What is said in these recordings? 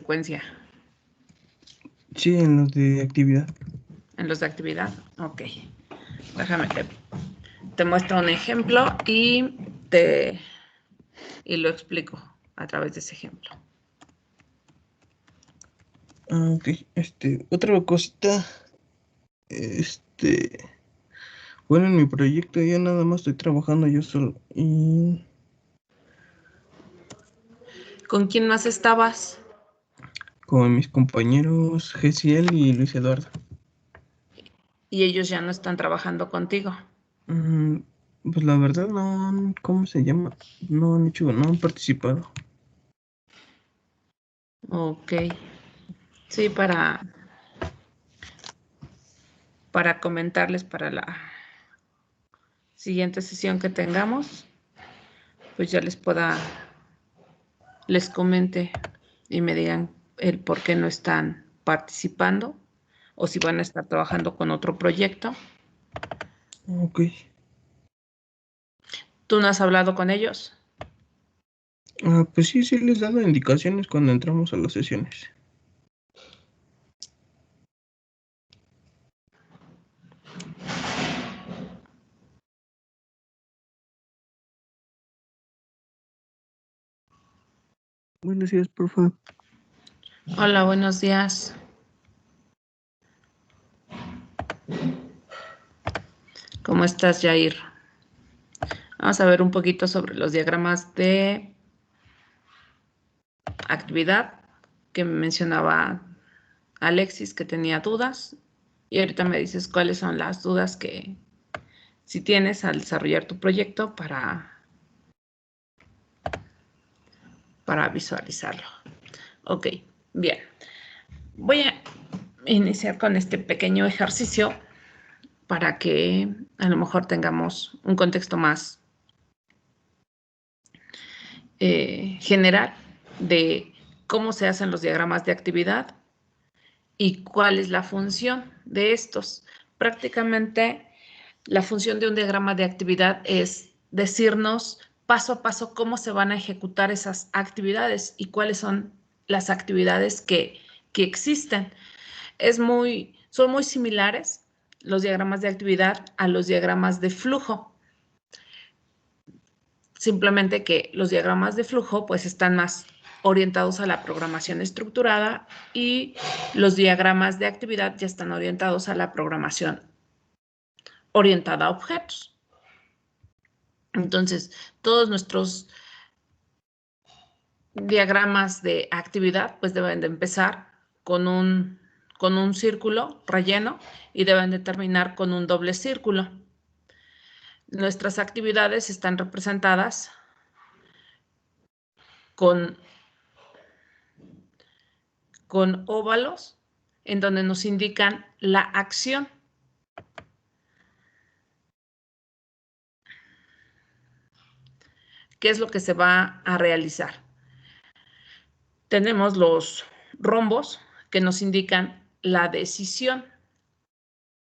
secuencia? Sí, en los de actividad. ¿En los de actividad? Ok. Déjame te muestro un ejemplo y lo explico a través de ese ejemplo. Ok, otra cosita, bueno, en mi proyecto ya nada más estoy trabajando yo solo y ¿Con quién más estabas? con mis compañeros Gesiel y Luis Eduardo. Y ellos ya no están trabajando contigo. Pues la verdad no, ¿cómo se llama? No han hecho, no han participado. Ok. Sí, para comentarles para la siguiente sesión que tengamos, pues ya les comente y me digan el por qué no están participando o si van a estar trabajando con otro proyecto. Ok. ¿Tú no has hablado con ellos? Pues sí, sí les he dado indicaciones cuando entramos a las sesiones. Buenos días, profe. Hola, buenos días. ¿Cómo estás, Jair? Vamos a ver un poquito sobre los diagramas de actividad que mencionaba Alexis, que tenía dudas. Y ahorita me dices cuáles son las dudas que si tienes al desarrollar tu proyecto para visualizarlo. Ok, bien. Voy a iniciar con este pequeño ejercicio para que a lo mejor tengamos un contexto más general de cómo se hacen los diagramas de actividad y cuál es la función de estos. Prácticamente la función de un diagrama de actividad es decirnos paso a paso cómo se van a ejecutar esas actividades y cuáles son las actividades que existen. Son muy similares los diagramas de actividad a los diagramas de flujo. Simplemente que los diagramas de flujo pues están más orientados a la programación estructurada y los diagramas de actividad ya están orientados a la programación orientada a objetos. Entonces, todos nuestros diagramas de actividad pues deben de empezar con un círculo relleno y deben de terminar con un doble círculo. Nuestras actividades están representadas con óvalos en donde nos indican la acción. ¿Qué es lo que se va a realizar? Tenemos los rombos que nos indican la decisión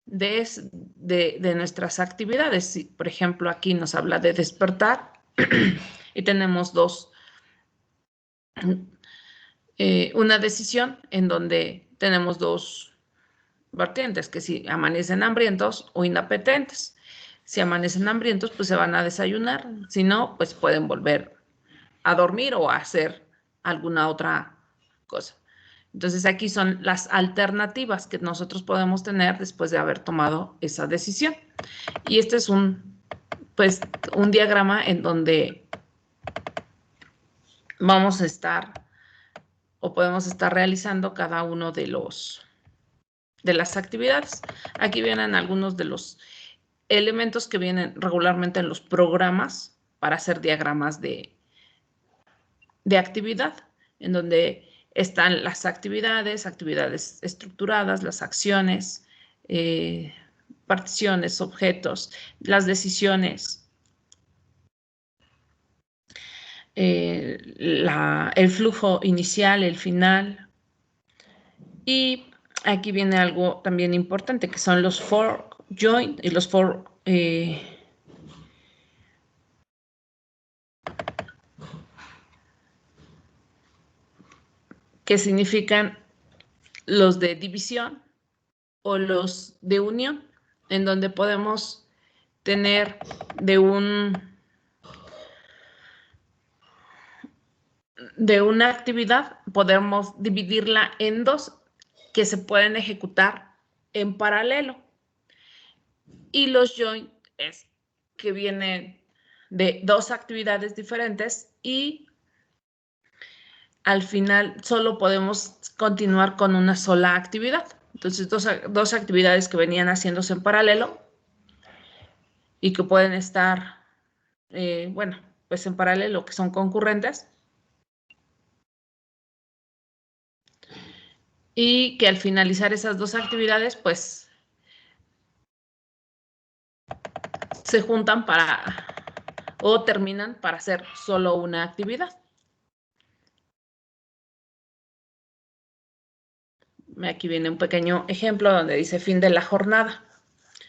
de nuestras actividades. Por ejemplo, aquí nos habla de despertar y tenemos una decisión en donde tenemos dos vertientes, que si amanecen hambrientos o inapetentes. Si amanecen hambrientos, pues se van a desayunar. Si no, pues pueden volver a dormir o a hacer alguna otra cosa. Entonces aquí son las alternativas que nosotros podemos tener después de haber tomado esa decisión. Y este es un diagrama en donde vamos a estar o podemos estar realizando cada uno de las actividades. Aquí vienen algunos de los elementos que vienen regularmente en los programas para hacer diagramas de actividad, en donde están las actividades estructuradas, las acciones, particiones, objetos, las decisiones, el flujo inicial, el final. Y aquí viene algo también importante, que son los for join y los for que significan los de división o los de unión, en donde podemos tener de una actividad, podemos dividirla en dos que se pueden ejecutar en paralelo. Y los join es que vienen de dos actividades diferentes y al final solo podemos continuar con una sola actividad. Entonces, dos actividades que venían haciéndose en paralelo y que pueden estar, bueno, pues en paralelo, que son concurrentes. Y que al finalizar esas dos actividades, pues, se juntan o terminan para hacer solo una actividad. Aquí viene un pequeño ejemplo donde dice fin de la jornada.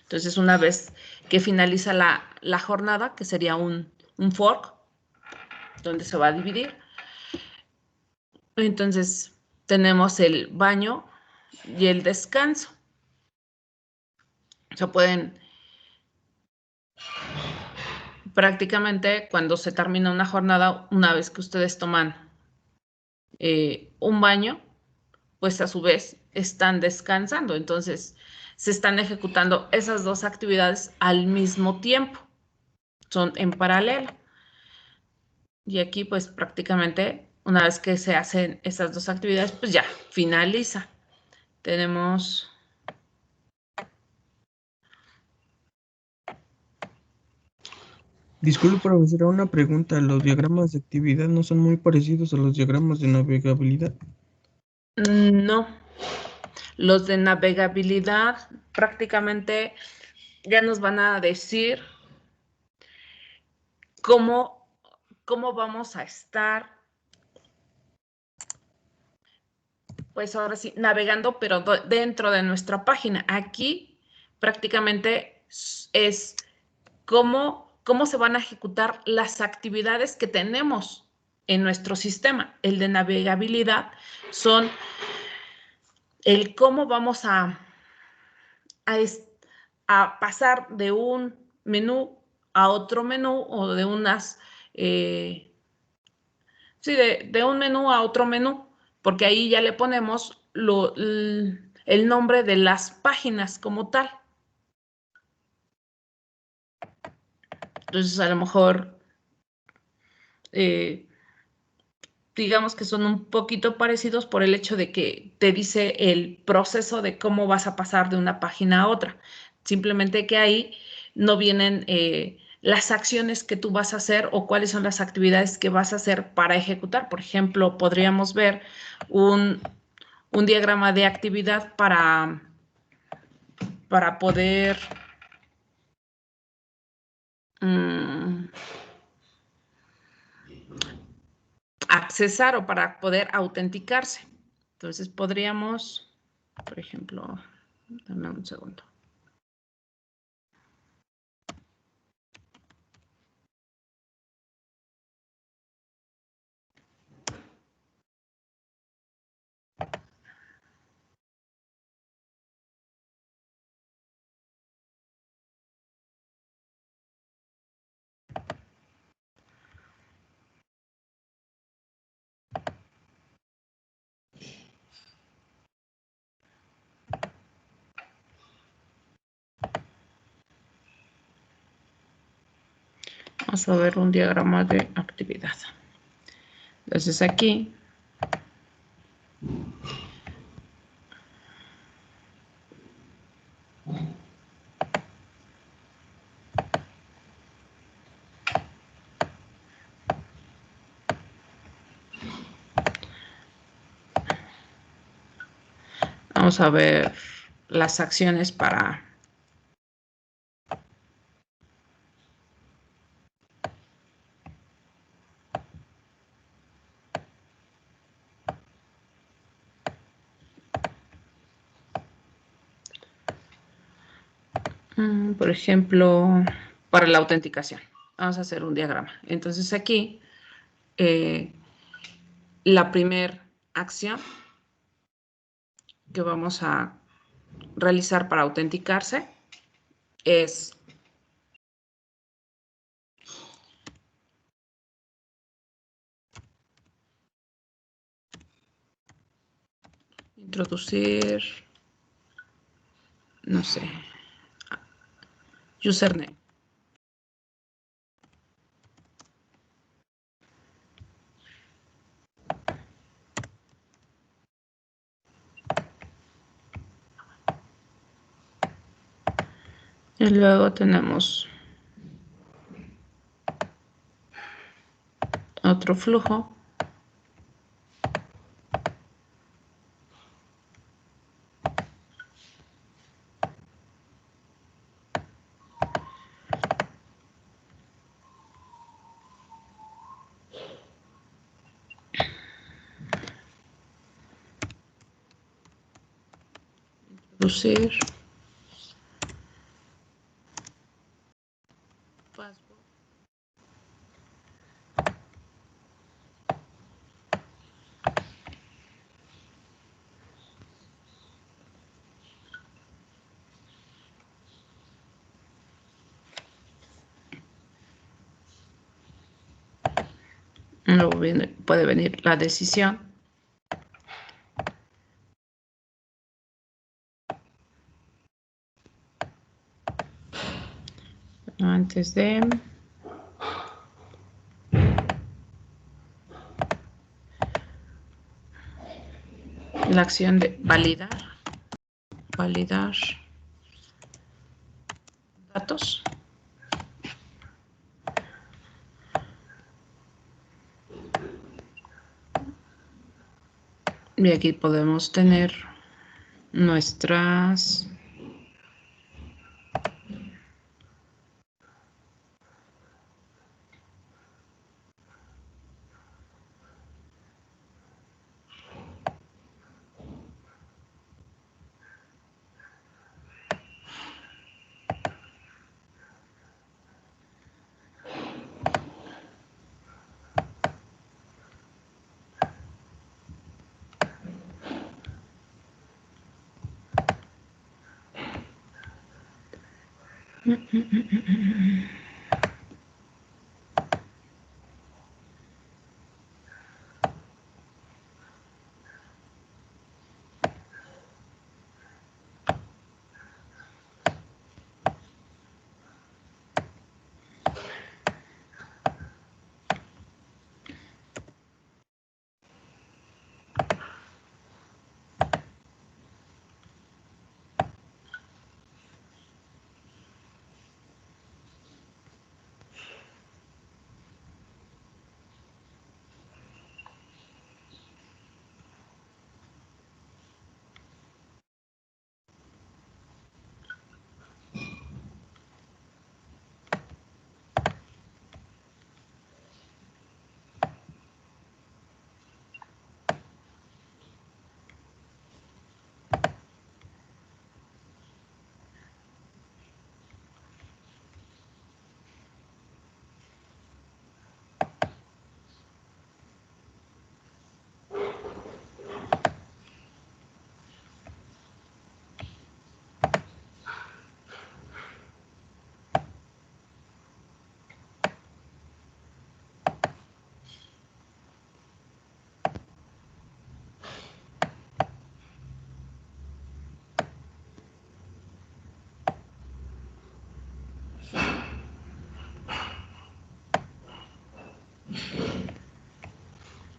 Entonces, una vez que finaliza la jornada, que sería un fork, donde se va a dividir, entonces tenemos el baño y el descanso. O sea, pueden prácticamente cuando se termina una jornada, una vez que ustedes toman un baño, pues a su vez están descansando. Entonces, se están ejecutando esas dos actividades al mismo tiempo. Son en paralelo. Y aquí, pues prácticamente, una vez que se hacen esas dos actividades, pues ya finaliza. Tenemos... Disculpe, profesora, una pregunta. ¿Los diagramas de actividad no son muy parecidos a los diagramas de navegabilidad? No. Los de navegabilidad prácticamente ya nos van a decir cómo vamos a estar, pues ahora sí, navegando, pero dentro de nuestra página. Aquí prácticamente es cómo se van a ejecutar las actividades que tenemos en nuestro sistema. El de navegabilidad son el cómo vamos a pasar de un menú a otro menú o de unas, sí, de un menú a otro menú, porque ahí ya le ponemos el nombre de las páginas como tal. Entonces, a lo mejor, digamos que son un poquito parecidos por el hecho de que te dice el proceso de cómo vas a pasar de una página a otra. Simplemente que ahí no vienen las acciones que tú vas a hacer o cuáles son las actividades que vas a hacer para ejecutar. Por ejemplo, podríamos ver un diagrama de actividad para poder accesar o para poder autenticarse. Entonces podríamos, por ejemplo, dame un segundo. Vamos a ver un diagrama de actividad. Entonces aquí vamos a ver las acciones para por ejemplo, para la autenticación. Vamos a hacer un diagrama. Entonces aquí, la primera acción que vamos a realizar para autenticarse es introducir, no sé, username. Y luego tenemos otro flujo. Introducir password. Luego puede venir la decisión. Antes de la acción de validar datos. Y aquí podemos tener nuestras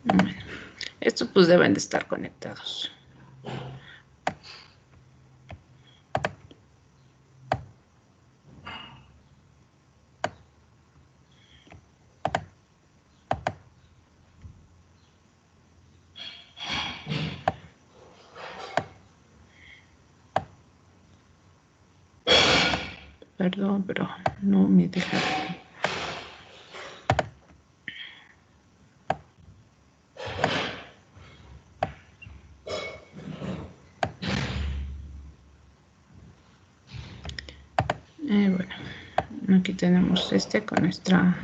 bueno, estos pues deben de estar conectados. Perdón, pero no me deja. Bueno, aquí tenemos con nuestra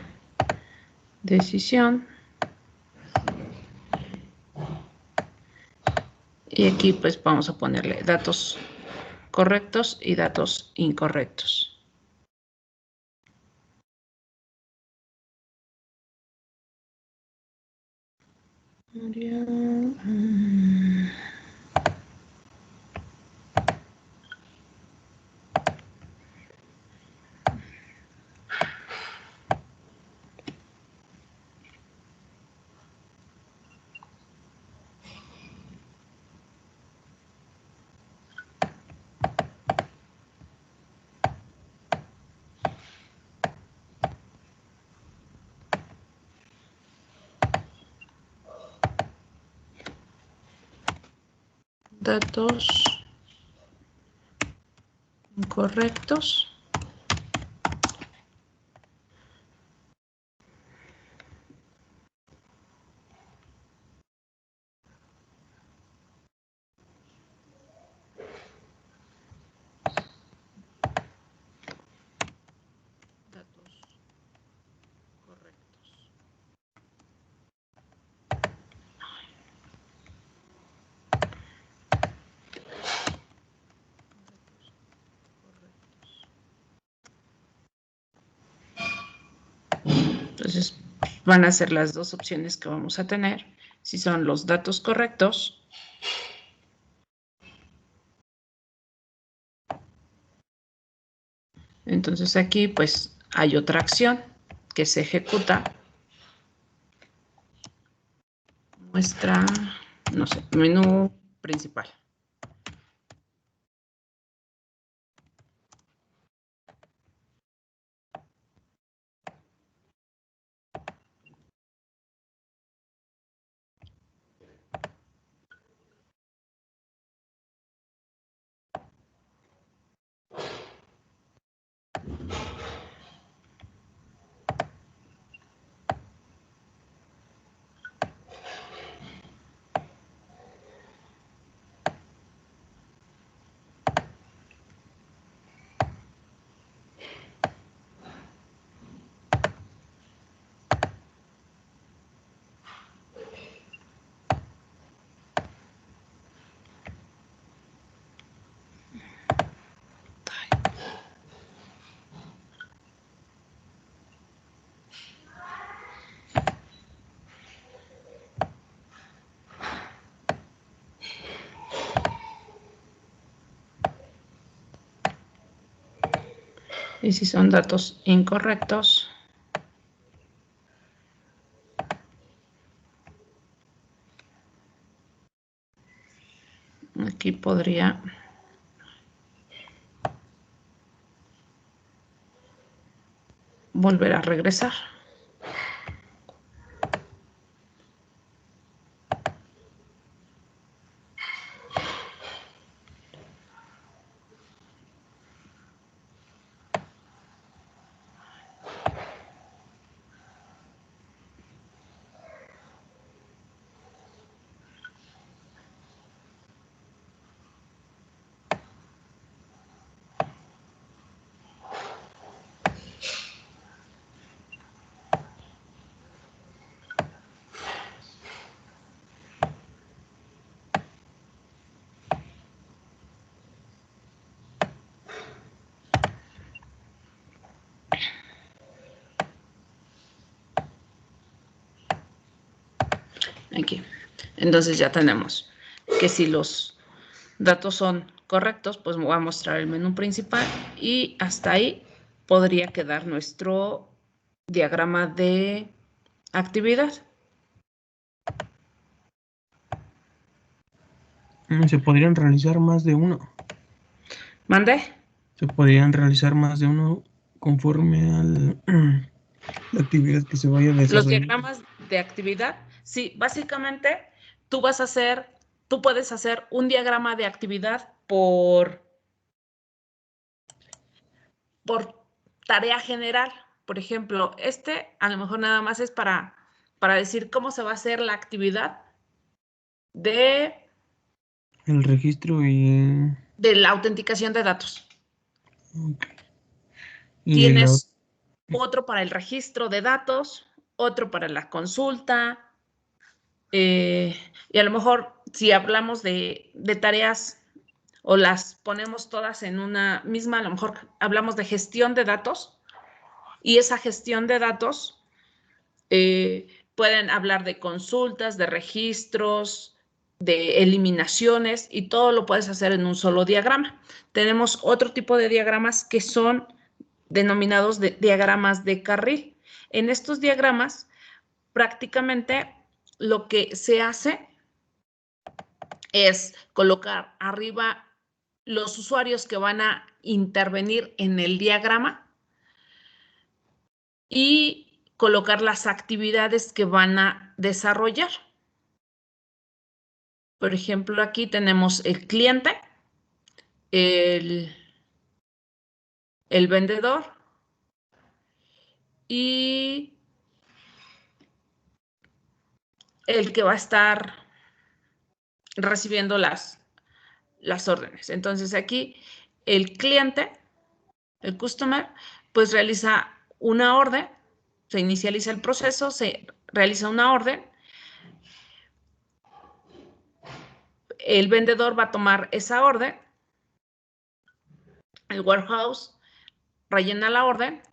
decisión. Y aquí pues vamos a ponerle datos correctos y datos incorrectos. Datos incorrectos. Datos correctos. Entonces, van a ser las dos opciones que vamos a tener. Si son los datos correctos, entonces aquí pues hay otra acción que se ejecuta. Muestra, no sé, menú principal. Y si son datos incorrectos, aquí podría volver a regresar. Aquí. Entonces ya tenemos que si los datos son correctos, pues me voy a mostrar el menú principal y hasta ahí podría quedar nuestro diagrama de actividad. Se podrían realizar más de uno. ¿Mande? Se podrían realizar más de uno conforme a la actividad que se vaya Los desarrollando. diagramas de actividad, sí, básicamente tú puedes hacer un diagrama de actividad por tarea general. Por ejemplo, a lo mejor nada más es para decir cómo se va a hacer la actividad de El registro la autenticación de datos. Okay. Y Tienes otro para el registro de datos, otro para la consulta, y a lo mejor si hablamos de tareas o las ponemos todas en una misma, a lo mejor hablamos de gestión de datos, y esa gestión de datos pueden hablar de consultas, de registros, de eliminaciones, y todo lo puedes hacer en un solo diagrama. Tenemos otro tipo de diagramas que son denominados diagramas de carril. En estos diagramas, prácticamente lo que se hace es colocar arriba los usuarios que van a intervenir en el diagrama y colocar las actividades que van a desarrollar. Por ejemplo, aquí tenemos el cliente, el vendedor y el que va a estar recibiendo las órdenes. Entonces aquí el cliente, el customer, pues realiza una orden, se inicializa el proceso, se realiza una orden, el vendedor va a tomar esa orden, el warehouse rellena la orden,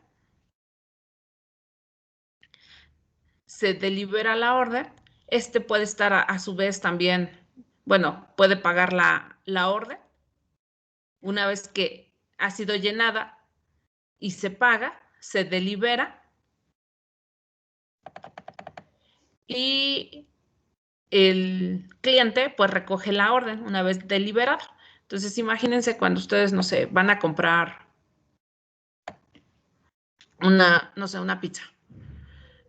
se delibera la orden, puede estar a su vez también, bueno, puede pagar la orden. Una vez que ha sido llenada y se paga, se delibera y el cliente pues recoge la orden una vez deliberada. Entonces, imagínense cuando ustedes, no sé, van a comprar no sé, una pizza.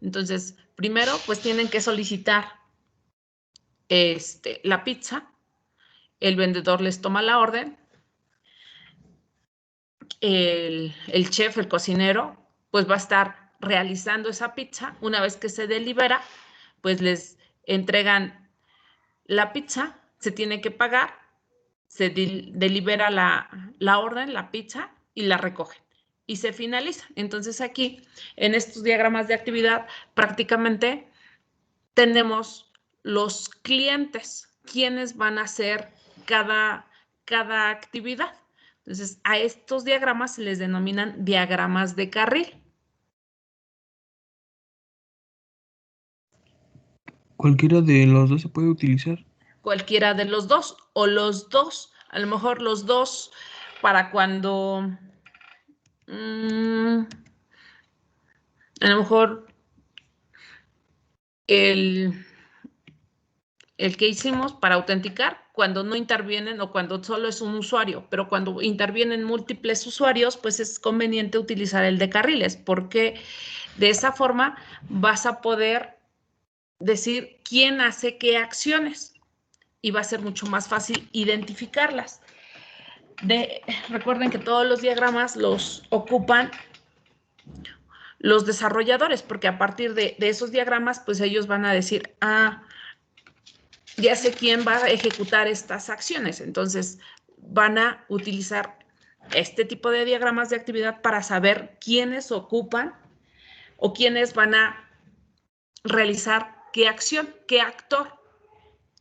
Entonces, primero pues tienen que solicitar la pizza, el vendedor les toma la orden, el chef, el cocinero, pues va a estar realizando esa pizza. Una vez que se delibera, pues les entregan la pizza, se tiene que pagar, se delibera la orden, la pizza, y la recogen. Y se finaliza. Entonces aquí, en estos diagramas de actividad, prácticamente tenemos los clientes, quienes van a hacer cada actividad. Entonces, a estos diagramas se les denominan diagramas de carril. ¿Cualquiera de los dos se puede utilizar? Cualquiera de los dos, o los dos, a lo mejor los dos para cuando, a lo mejor el que hicimos para autenticar, cuando no intervienen o cuando solo es un usuario, pero cuando intervienen múltiples usuarios, pues es conveniente utilizar el de carriles, porque de esa forma vas a poder decir quién hace qué acciones y va a ser mucho más fácil identificarlas. Recuerden que todos los diagramas los ocupan los desarrolladores, porque a partir de esos diagramas, pues ellos van a decir, ya sé quién va a ejecutar estas acciones. Entonces, van a utilizar este tipo de diagramas de actividad para saber quiénes ocupan o quiénes van a realizar qué acción, qué actor.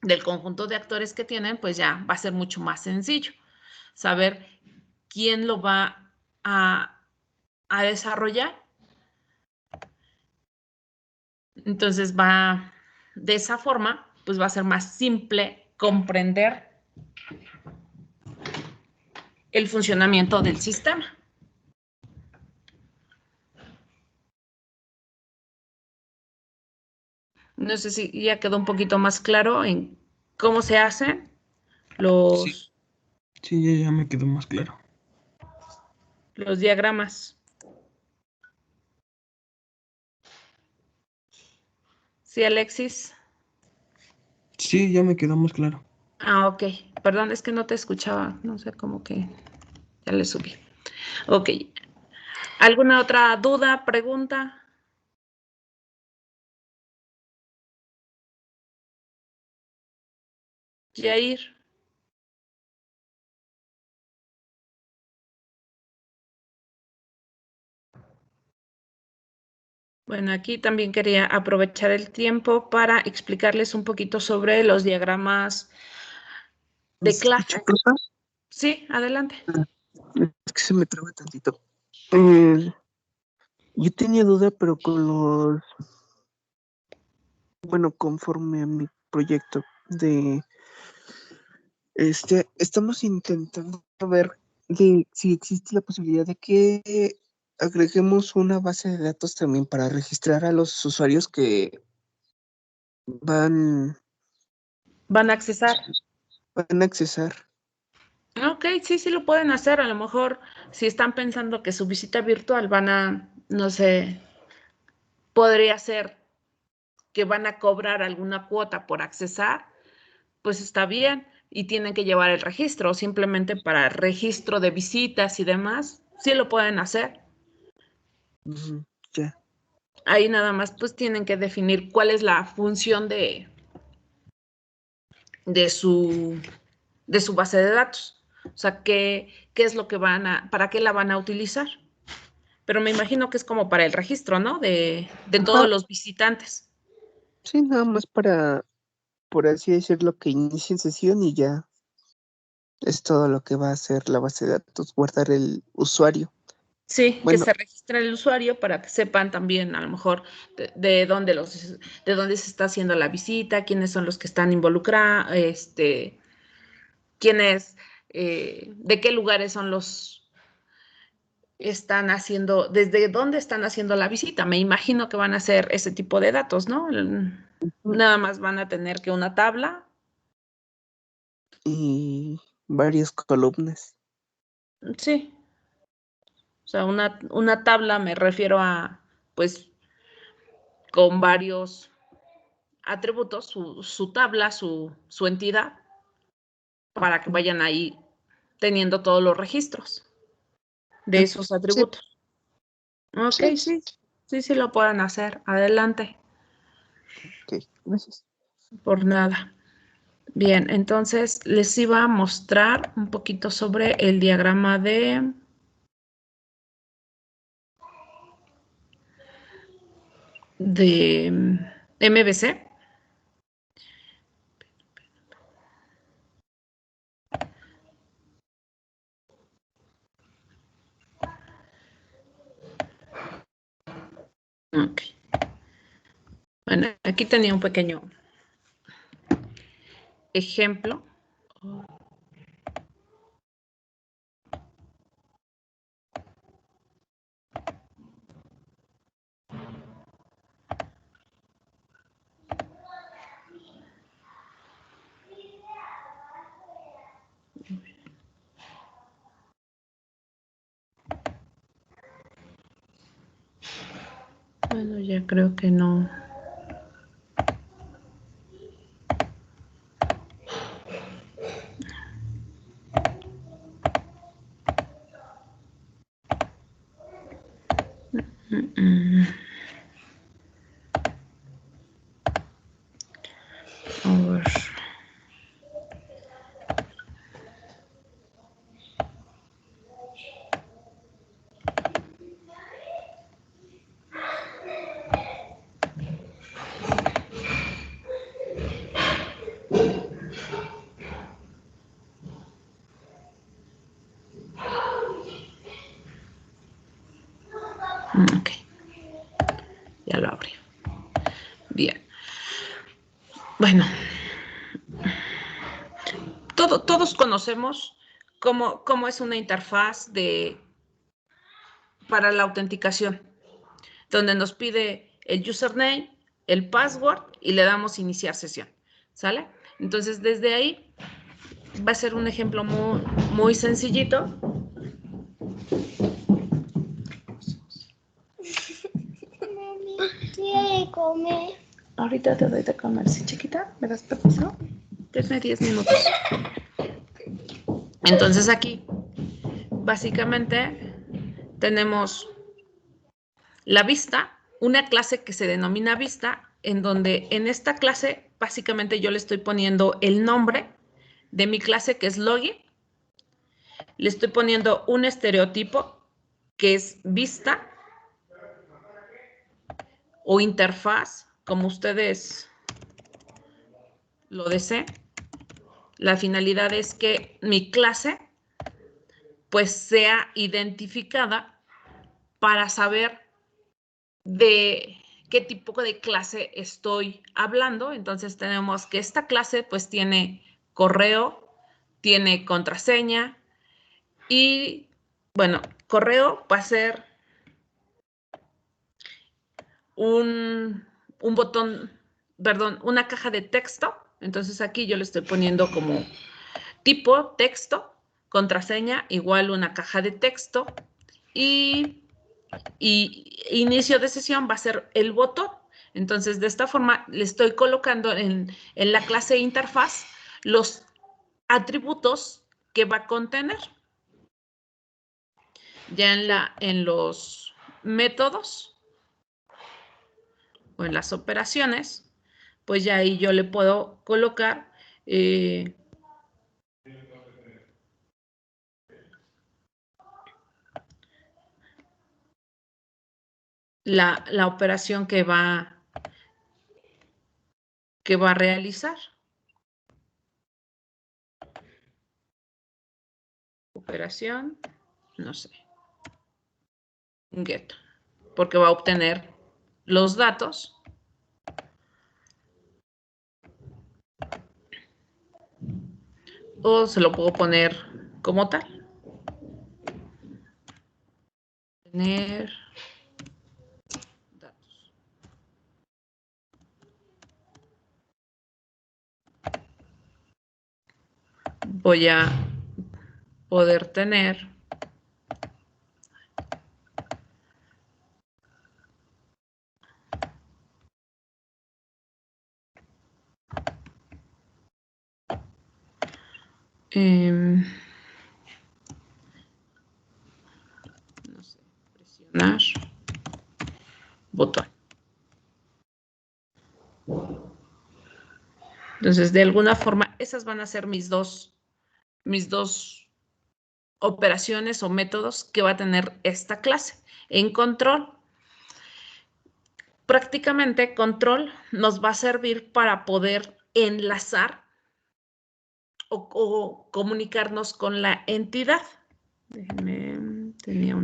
Del conjunto de actores que tienen, pues ya va a ser mucho más sencillo saber quién lo va a desarrollar. Entonces de esa forma, pues va a ser más simple comprender el funcionamiento del sistema. No sé si ya quedó un poquito más claro en cómo se hacen Sí, los sí, ya me quedó más claro. diagramas. Sí, Alexis. Sí, ya me quedó más claro. Ok. Perdón, es que no te escuchaba. No sé, cómo que ya le subí. Ok. ¿Alguna otra duda, pregunta? Jair. Bueno, aquí también quería aprovechar el tiempo para explicarles un poquito sobre los diagramas ¿Me de escucha, clase. profe? Sí, adelante. Es que se me traba tantito. Eh, yo tenía duda, pero bueno, conforme a mi proyecto de, estamos intentando ver si existe la posibilidad de que agreguemos una base de datos también para registrar a los usuarios que van, ¿Van a accesar? van a accesar. Ok, sí, sí lo pueden hacer. A lo mejor si están pensando que su visita virtual van a, no sé, podría ser que van a cobrar alguna cuota por accesar, pues está bien y tienen que llevar el registro, simplemente para registro de visitas y demás, sí lo pueden hacer. Ujú, ya. Ahí nada más pues tienen que definir cuál es la función de su, de su base de datos. O sea, qué es lo que para qué la van a utilizar. Pero me imagino que es como para el registro, ¿no? De Ajá, todos los visitantes. sí, nada más para, por así decirlo, que inicien sesión y ya es todo lo que va a hacer la base de datos, guardar el usuario. Sí, que Bueno, se registre el usuario para que sepan también a lo mejor de dónde de dónde se está haciendo la visita, quiénes son los que están involucrados, quiénes, de qué lugares son los están haciendo, desde dónde están haciendo la visita. Me imagino que van a hacer ese tipo de datos, ¿no? Nada más van a tener que una tabla. y varias columnas. Sí, o sea, una tabla me refiero a, pues, con varios atributos, su tabla, su entidad, para que vayan ahí teniendo todos los registros de Mm, esos sí, atributos. Ok, sí, sí, sí, sí lo pueden hacer. Adelante, ok, gracias. por nada. Bien, entonces les iba a mostrar un poquito sobre el diagrama de MVC. Ok. Bueno, aquí tenía un pequeño ejemplo. Bueno, ya creo que no. A ver. Ok, ya lo abrí. Bien. Bueno, todos conocemos cómo es una interfaz para la autenticación, donde nos pide el username, el password y le damos iniciar sesión. ¿Sale? Entonces, desde ahí va a ser un ejemplo muy sencillito. Mami, quiere comer. Ahorita te doy de comer, ¿sí, chiquita? ¿Me das permiso? Denme 10 minutos. Entonces aquí, básicamente, tenemos la vista, una clase que se denomina vista, en donde en esta clase, básicamente yo le estoy poniendo el nombre de mi clase, que es login, le estoy poniendo un estereotipo, que es vista, o interfaz, como ustedes lo deseen. La finalidad es que mi clase pues sea identificada para saber de qué tipo de clase estoy hablando. Entonces tenemos que esta clase pues tiene correo, tiene contraseña y bueno, correo va a ser un botón, perdón, una caja de texto. Entonces aquí yo le estoy poniendo como tipo texto, contraseña igual una caja de texto y inicio de sesión va a ser el botón. Entonces, de esta forma, le estoy colocando en la clase interfaz los atributos que va a contener. Ya en los métodos o en las operaciones, pues ya ahí yo le puedo colocar la operación que va a realizar. Operación, no sé, get, porque va a obtener los datos o se lo puedo poner como tal. Tener datos. Voy a poder tener no sé, presionar botón. Entonces, de alguna forma, esas van a ser mis dos operaciones o métodos que va a tener esta clase. En control, prácticamente control nos va a servir para poder enlazar o comunicarnos con la entidad. Déjenme, tenía a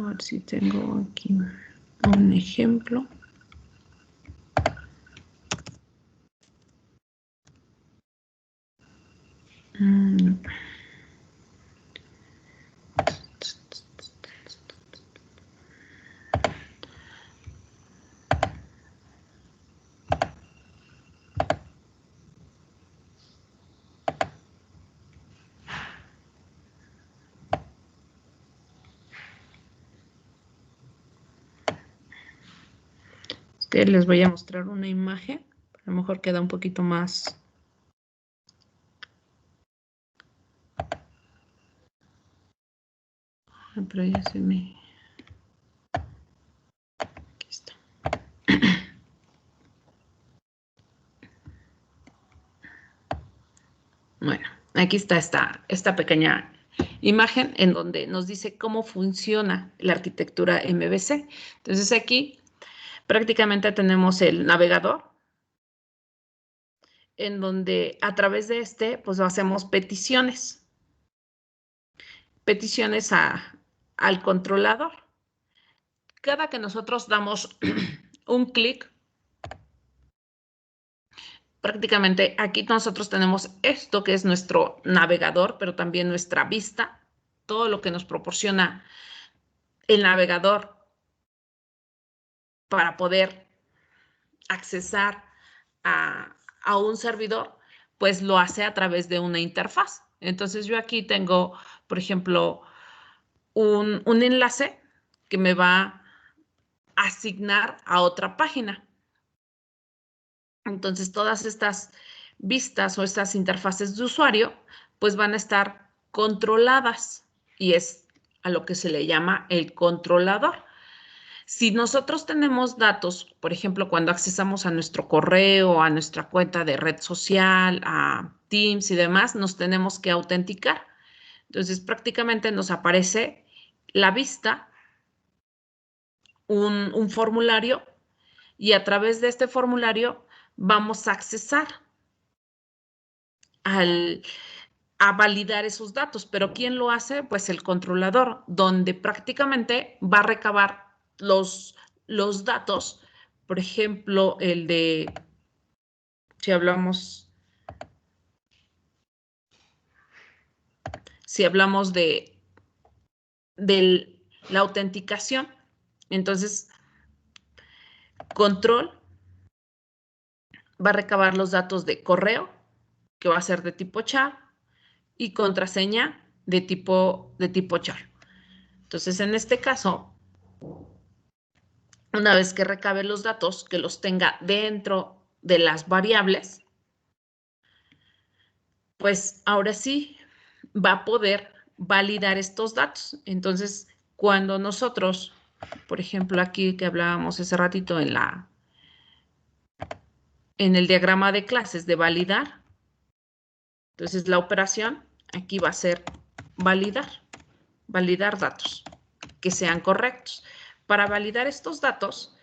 ver si tengo aquí un ejemplo. Les voy a mostrar una imagen. A lo mejor queda un poquito más. Pero ya se me. Aquí está. Bueno, aquí está esta pequeña imagen en donde nos dice cómo funciona la arquitectura MVC. Entonces aquí prácticamente tenemos el navegador en donde a través de pues hacemos peticiones al controlador. Cada que nosotros damos un clic, prácticamente aquí nosotros tenemos esto que es nuestro navegador, pero también nuestra vista, todo lo que nos proporciona el navegador para poder accesar a un servidor, pues lo hace a través de una interfaz. Entonces yo aquí tengo, por ejemplo, un enlace que me va a asignar a otra página. Entonces todas estas vistas o estas interfaces de usuario, pues van a estar controladas y es a lo que se le llama el controlador. Si nosotros tenemos datos, por ejemplo, cuando accesamos a nuestro correo, a nuestra cuenta de red social, a Teams y demás, nos tenemos que autenticar. Entonces, prácticamente nos aparece la vista un formulario y a través de este formulario vamos a accesar a validar esos datos. ¿Pero quién lo hace? Pues el controlador, donde prácticamente va a recabar los datos. Por ejemplo, el de, si hablamos de la autenticación, entonces control va a recabar los datos de correo, que va a ser de tipo char, y contraseña de tipo char. Entonces, en este caso, una vez que recabe los datos, que los tenga dentro de las variables, pues ahora sí va a poder validar estos datos. Entonces, cuando nosotros, por ejemplo, aquí que hablábamos hace ratito en el diagrama de clases de validar, entonces la operación aquí va a ser validar datos que sean correctos. Para validar estos datos,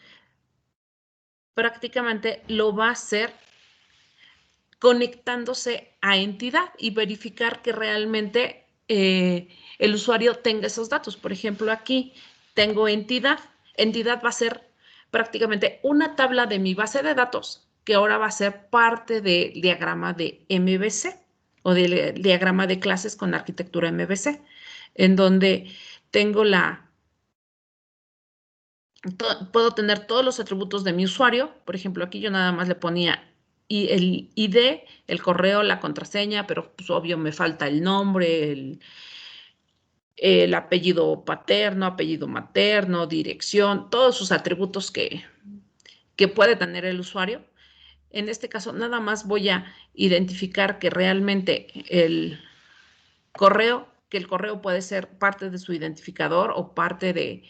prácticamente lo va a hacer conectándose a entidad y verificar que realmente el usuario tenga esos datos. Por ejemplo, aquí tengo entidad. Entidad va a ser prácticamente una tabla de mi base de datos que ahora va a ser parte del diagrama de MVC o del diagrama de clases con arquitectura MVC, en donde tengo puedo tener todos los atributos de mi usuario. Por ejemplo, aquí yo nada más le ponía el ID, el correo, la contraseña, pero pues obvio me falta el nombre, el apellido paterno, apellido materno, dirección, todos sus atributos que puede tener el usuario. En este caso, nada más voy a identificar que realmente el correo puede ser parte de su identificador o parte de,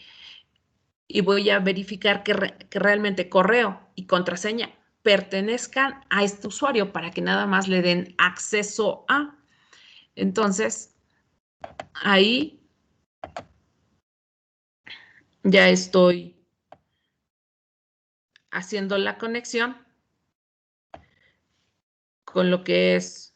y voy a verificar que realmente correo y contraseña pertenezcan a este usuario para que nada más le den acceso a. Entonces, ahí ya estoy haciendo la conexión con lo que es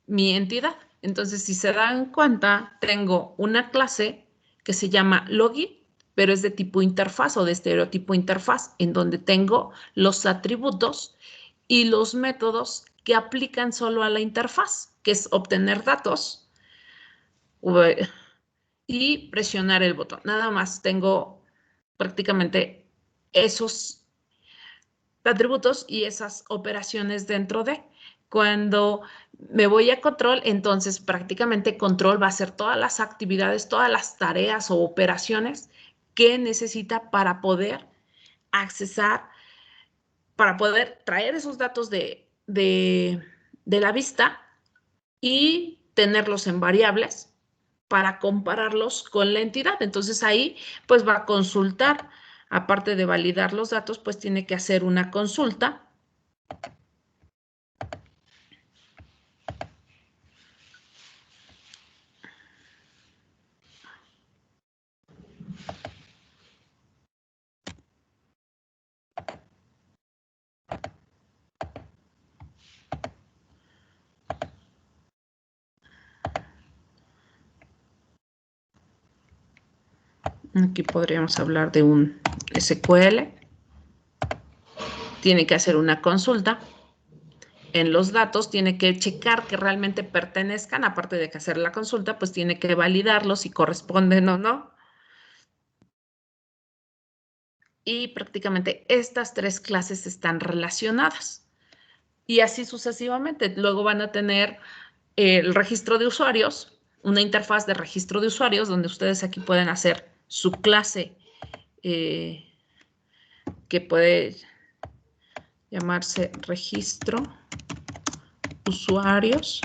mi entidad. Entonces, si se dan cuenta, tengo una clase que se llama login, pero es de tipo interfaz o de estereotipo interfaz, en donde tengo los atributos y los métodos que aplican solo a la interfaz, que es obtener datos y presionar el botón. Nada más tengo prácticamente esos atributos y esas operaciones dentro de. Cuando me voy a control, entonces prácticamente control va a hacer todas las actividades, todas las tareas o operaciones que necesita para poder accesar, para poder traer esos datos de la vista y tenerlos en variables para compararlos con la entidad. Entonces ahí pues va a consultar, aparte de validar los datos, pues tiene que hacer una consulta. Aquí podríamos hablar de un SQL. Tiene que hacer una consulta. En los datos tiene que checar que realmente pertenezcan, aparte de que hacer la consulta, pues tiene que validarlos si corresponden o no. Y prácticamente estas tres clases están relacionadas. Y así sucesivamente. Luego van a tener el registro de usuarios, una interfaz de registro de usuarios, donde ustedes aquí pueden hacer su clase que puede llamarse registro usuarios.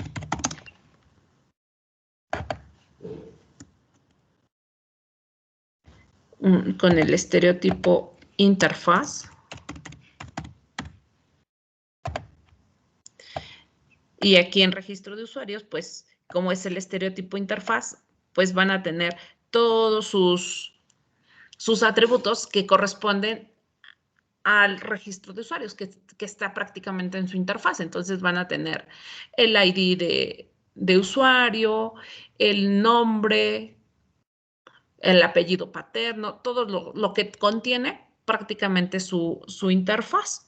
Con el estereotipo interfaz. Y aquí en registro de usuarios, pues como es el estereotipo interfaz, pues van a tener todos sus sus atributos que corresponden al registro de usuarios que está prácticamente en su interfaz. Entonces van a tener el ID de usuario, el nombre, el apellido paterno, todo lo que contiene prácticamente su interfaz.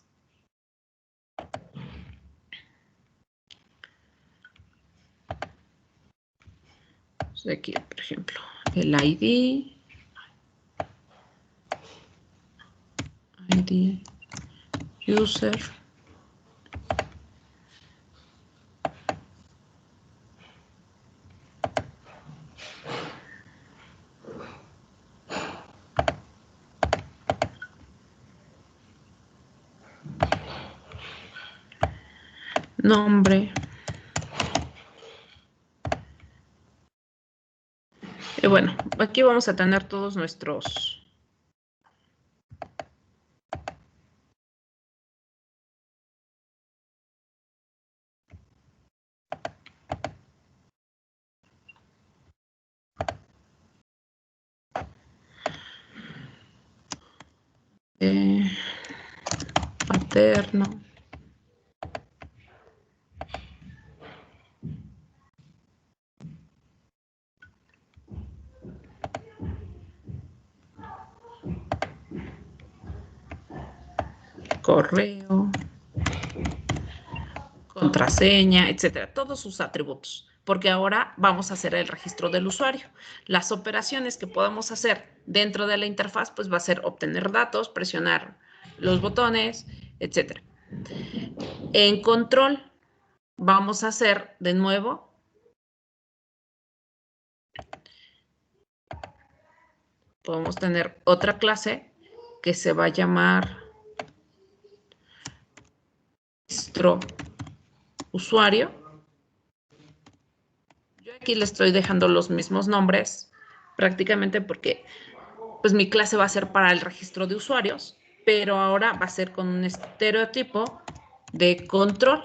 Aquí, por ejemplo, el ID, user, nombre. Y bueno, aquí vamos a tener todos nuestros paterno, correo, contraseña, etcétera, todos sus atributos, porque ahora vamos a hacer el registro del usuario. Las operaciones que podemos hacer dentro de la interfaz, pues va a ser obtener datos, presionar los botones, etcétera. En control vamos a hacer de nuevo podemos tener otra clase que se va a llamar registro usuario. Yo aquí le estoy dejando los mismos nombres prácticamente porque pues mi clase va a ser para el registro de usuarios, pero ahora va a ser con un estereotipo de control,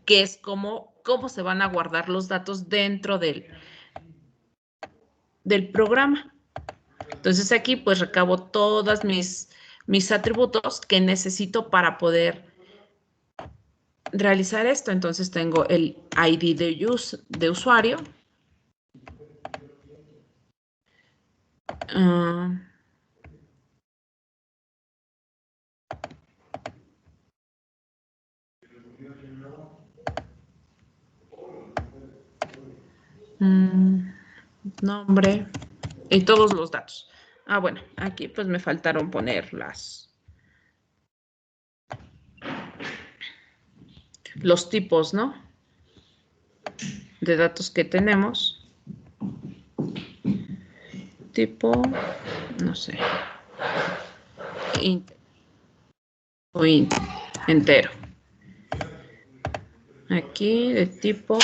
que es cómo se van a guardar los datos dentro del programa. Entonces aquí pues recabo todas mis atributos que necesito para poder realizar esto. Entonces tengo el ID de usuario. Nombre y todos los datos. Bueno, aquí pues me faltaron poner los tipos, ¿no? De datos que tenemos. Tipo, no sé, int o int, entero. Aquí de tipo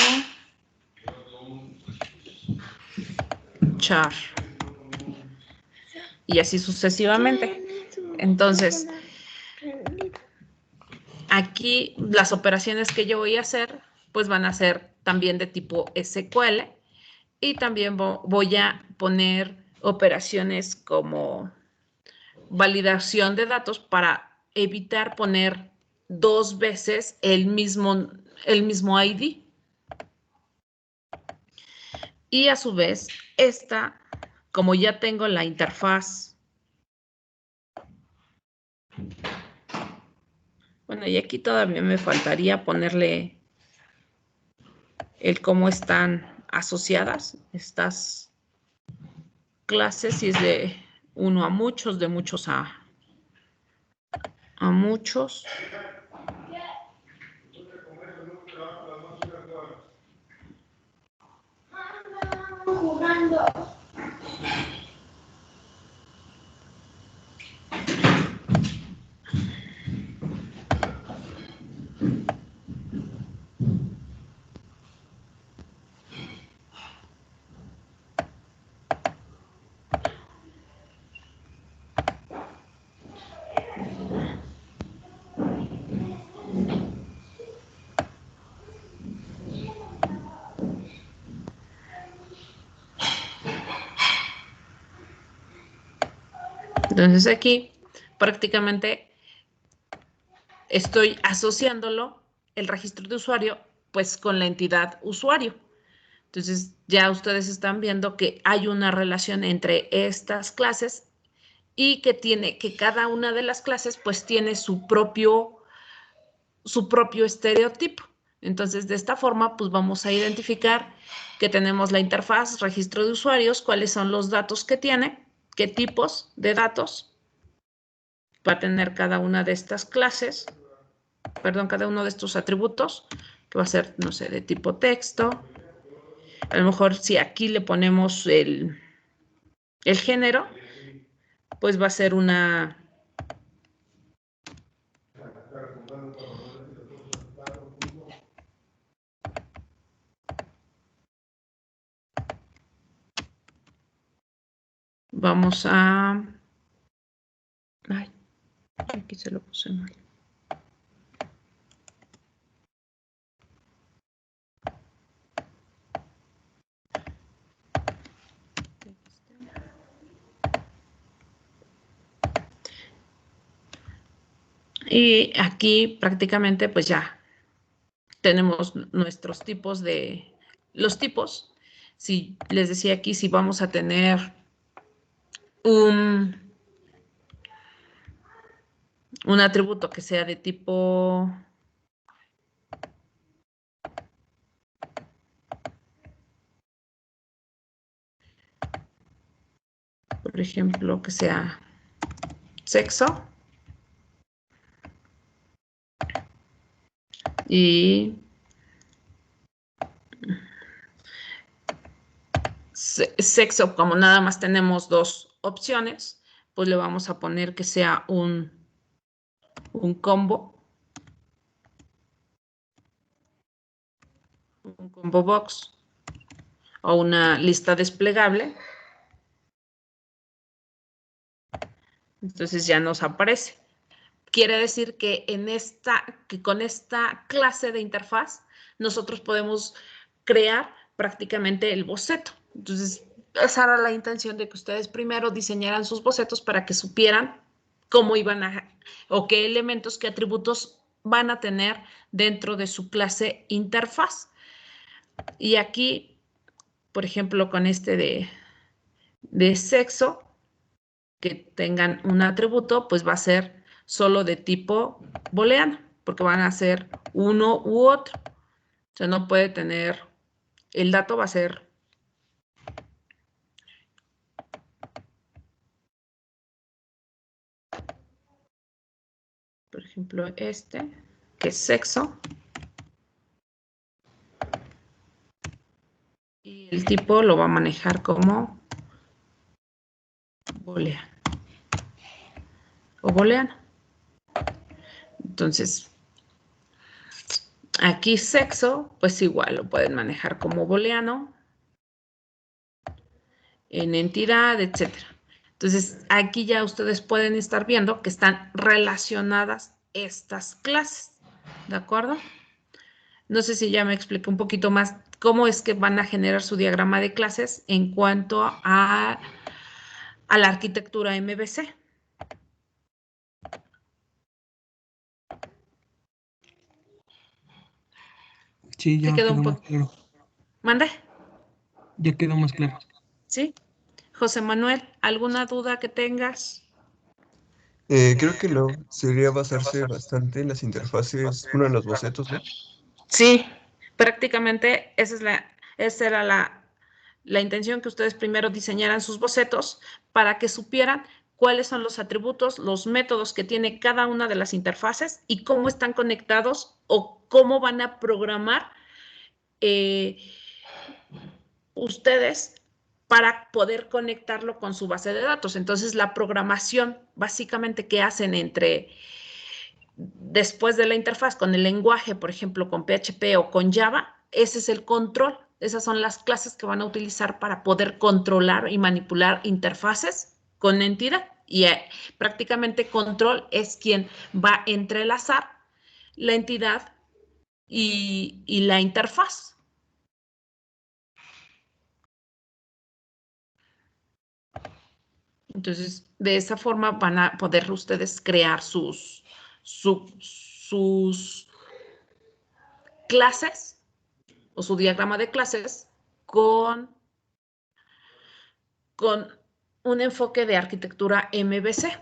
char. Y así sucesivamente. Entonces, aquí las operaciones que yo voy a hacer, pues van a ser también de tipo SQL. Y también voy a poner operaciones como validación de datos para evitar poner dos veces el mismo ID. Y a su vez, esta, como ya tengo la interfaz, bueno, y aquí todavía me faltaría ponerle el cómo están asociadas estas clases, si es de uno a muchos, de muchos a muchos. Jugando. Entonces aquí prácticamente estoy asociándolo, el registro de usuario, pues con la entidad usuario. Entonces ya ustedes están viendo que hay una relación entre estas clases y que cada una de las clases pues tiene su propio estereotipo. Entonces, de esta forma, pues vamos a identificar que tenemos la interfaz, registro de usuarios, cuáles son los datos que tiene, qué tipos de datos va a tener cada una de estas clases, perdón, cada uno de estos atributos, que va a ser, no sé, de tipo texto. A lo mejor si aquí le ponemos el género, pues va a ser una... Vamos a... Ay, aquí se lo puse mal. Y aquí prácticamente pues ya tenemos nuestros tipos de... Los tipos, si les decía aquí, si vamos a tener un atributo que sea de tipo... Por ejemplo, que sea sexo. Y sexo, como nada más tenemos dos opciones, pues le vamos a poner que sea un combo box o una lista desplegable. Entonces ya nos aparece. Quiere decir que con esta clase de interfaz nosotros podemos crear prácticamente el boceto. Entonces, esa era la intención de que ustedes primero diseñaran sus bocetos para que supieran cómo iban o qué elementos, qué atributos van a tener dentro de su clase interfaz. Y aquí, por ejemplo, con este de sexo, que tengan un atributo, pues va a ser solo de tipo booleano, porque van a ser uno u otro. O sea, no puede tener, el dato va a ser por ejemplo, este, que es sexo. Y el tipo lo va a manejar como booleano o booleano. Entonces, aquí sexo, pues igual lo pueden manejar como booleano, en entidad, etcétera. Entonces, aquí ya ustedes pueden estar viendo que están relacionadas estas clases, ¿de acuerdo? No sé si ya me expliqué un poquito más cómo es que van a generar su diagrama de clases en cuanto a la arquitectura MVC. Sí, ¿Sí ya quedó un quedó más poco? claro. ¿Mande? Ya quedó más claro. ¿Sí? José Manuel, ¿alguna duda que tengas? Creo que no. Sería basarse bastante en las interfaces, bueno, en los bocetos, ¿no? Sí, prácticamente esa era la intención, que ustedes primero diseñaran sus bocetos para que supieran cuáles son los atributos, los métodos que tiene cada una de las interfaces y cómo están conectados o cómo van a programar ustedes para poder conectarlo con su base de datos. Entonces, la programación básicamente que hacen después de la interfaz con el lenguaje, por ejemplo, con PHP o con Java, ese es el control. Esas son las clases que van a utilizar para poder controlar y manipular interfaces con entidad. Y prácticamente control es quien va a entrelazar la entidad y la interfaz. Entonces, de esa forma van a poder ustedes crear sus clases o su diagrama de clases con un enfoque de arquitectura MVC.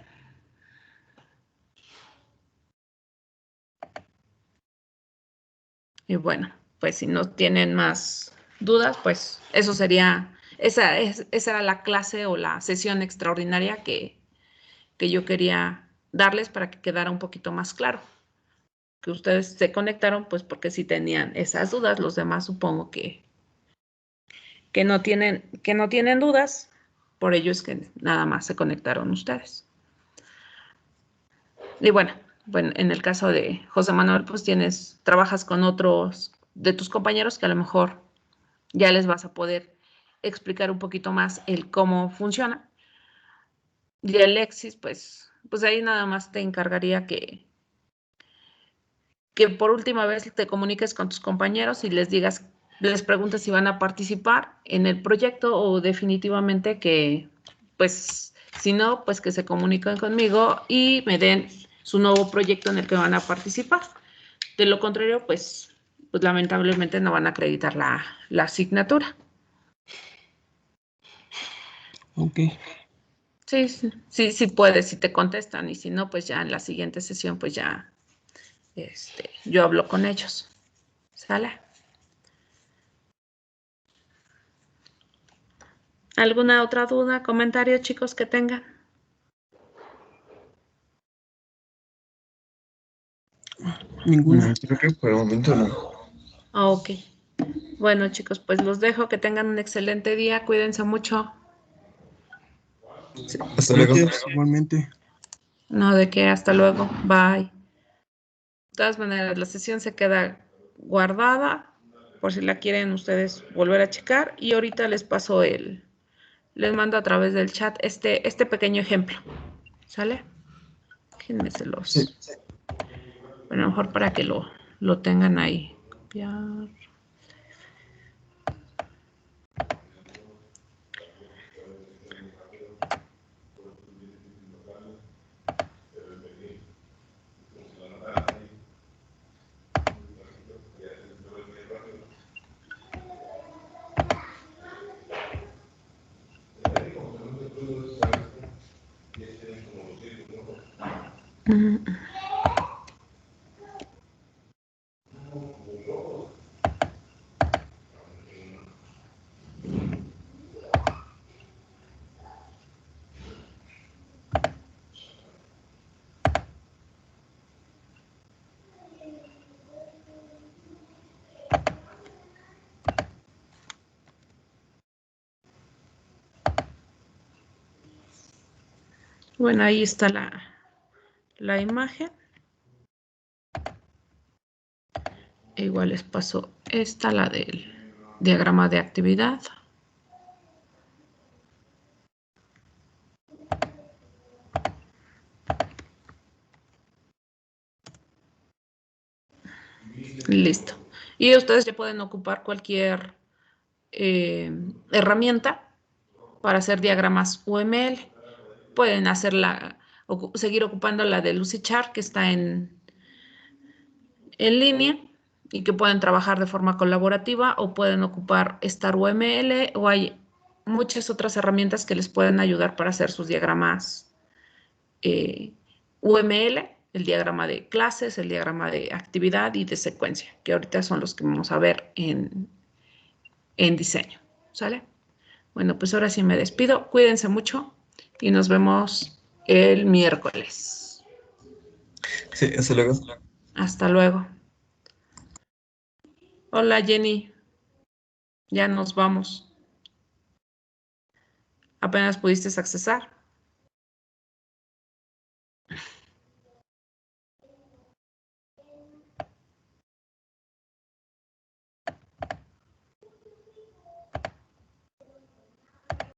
Y bueno, pues si no tienen más dudas, pues eso sería, esa era la clase o la sesión extraordinaria que yo quería darles para que quedara un poquito más claro. Que ustedes se conectaron, pues porque sí tenían esas dudas, los demás supongo que no tienen dudas, por ello es que nada más se conectaron ustedes. Y bueno, en el caso de José Manuel, pues trabajas con otros de tus compañeros que a lo mejor ya les vas a poder explicar un poquito más el cómo funciona. Y Alexis, pues ahí nada más te encargaría que por última vez te comuniques con tus compañeros y les preguntes si van a participar en el proyecto o definitivamente que, pues, si no, pues que se comuniquen conmigo y me den su nuevo proyecto en el que van a participar. De lo contrario, pues lamentablemente no van a acreditar la asignatura. Ok. Sí puedes, si te contestan, y si no, pues ya en la siguiente sesión, pues ya yo hablo con ellos. ¿Sale? ¿Alguna otra duda, comentario, chicos, que tengan? Ninguna. Creo que por el momento no. Ok. Bueno, chicos, pues los dejo. Que tengan un excelente día. Cuídense mucho. Hasta luego. Gracias, igualmente. No, de qué. Hasta luego. Bye. De todas maneras, la sesión se queda guardada por si la quieren ustedes volver a checar. Y ahorita les paso les mando a través del chat este pequeño ejemplo. ¿Sale? Déjenme Sí. Bueno, a lo mejor para que lo tengan ahí. Copiar. Bueno, ahí está la imagen. Igual les paso esta, la del diagrama de actividad. Listo. Y ustedes ya pueden ocupar cualquier herramienta para hacer diagramas UML. Pueden seguir ocupando la de Lucidchart, que está en línea y que pueden trabajar de forma colaborativa, o pueden ocupar Star UML, o hay muchas otras herramientas que les pueden ayudar para hacer sus diagramas UML, el diagrama de clases, el diagrama de actividad y de secuencia, que ahorita son los que vamos a ver en diseño. ¿Sale? Bueno, pues ahora sí me despido. Cuídense mucho y nos vemos el miércoles. Sí, hasta luego. Hasta luego. Hola, Jenny. Ya nos vamos. ¿Apenas pudiste accesar?